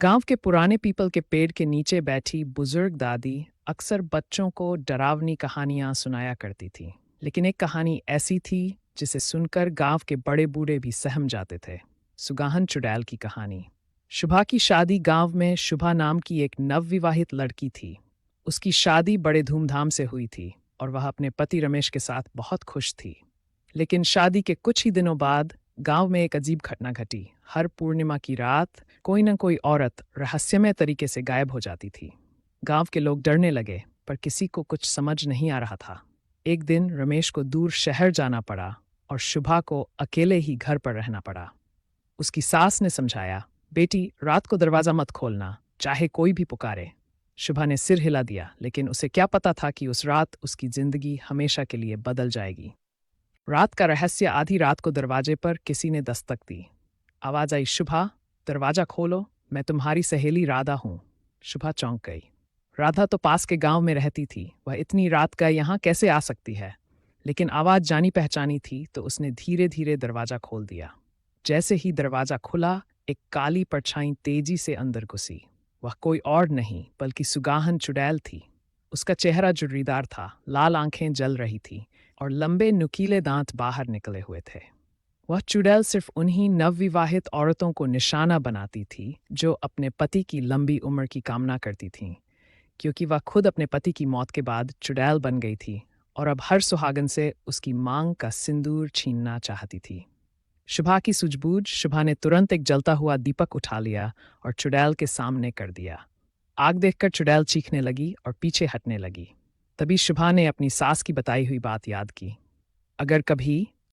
गांव के पुराने पीपल के पेड़ के नीचे बैठी बुजुर्ग दादी अक्सर बच्चों को डरावनी कहानियां सुनाया करती थी। लेकिन एक कहानी ऐसी थी जिसे सुनकर गांव के बड़े बूढ़े भी सहम जाते थे। सुगाहन चुड़ैल की कहानी। शुभा की शादी गांव में शुभा नाम की एक नवविवाहित लड़की थी। उसकी शादी बड़े धूमधाम से हुई थी और वह अपने पति रमेश के साथ बहुत खुश थी। लेकिन शादी के कुछ ही दिनों बाद गांव में एक अजीब घटना घटी। हर पूर्णिमा की रात कोई न कोई औरत रहस्यमय तरीके से गायब हो जाती थी। गांव के लोग डरने लगे, पर किसी को कुछ समझ नहीं आ रहा था। एक दिन रमेश को दूर शहर जाना पड़ा और शुभा को अकेले ही घर पर रहना पड़ा। उसकी सास ने समझाया, बेटी रात को दरवाजा मत खोलना, चाहे कोई भी पुकारे। शुभा ने सिर हिला दिया, लेकिन उसे क्या पता था कि उस रात उसकी जिंदगी हमेशा के लिए बदल जाएगी। रात का रहस्य। आधी रात को दरवाजे पर किसी ने दस्तक दी। आवाज आई, शुभा दरवाजा खोलो, मैं तुम्हारी सहेली राधा हूं। शुभा चौंक गई। राधा तो पास के गांव में रहती थी, वह इतनी रात का यहाँ कैसे आ सकती है? लेकिन आवाज जानी पहचानी थी, तो उसने धीरे धीरे दरवाजा खोल दिया। जैसे ही दरवाजा खुला, एक काली परछाई तेजी से अंदर घुसी। वह कोई और नहीं बल्कि सुगाहन चुड़ैल थी। उसका चेहरा जुर्रीदार था, लाल आंखें जल रही थी और लंबे नुकीले दांत बाहर निकले हुए थे। वह चुड़ैल सिर्फ उन्हीं नवविवाहित औरतों को निशाना बनाती थी जो अपने पति की लंबी उम्र की कामना करती थीं, क्योंकि वह खुद अपने पति की मौत के बाद चुड़ैल बन गई थी और अब हर सुहागन से उसकी मांग का सिंदूर छीनना चाहती थी। शुभा की सूझबूझ। शुभा ने तुरंत एक जलता हुआ दीपक उठा लिया और चुड़ैल के सामने कर दिया। आग देखकर चुड़ैल चीखने लगी और पीछे हटने लगी। तभी शुभा ने अपनी सास की बताई हुई बात याद की। अगर कभी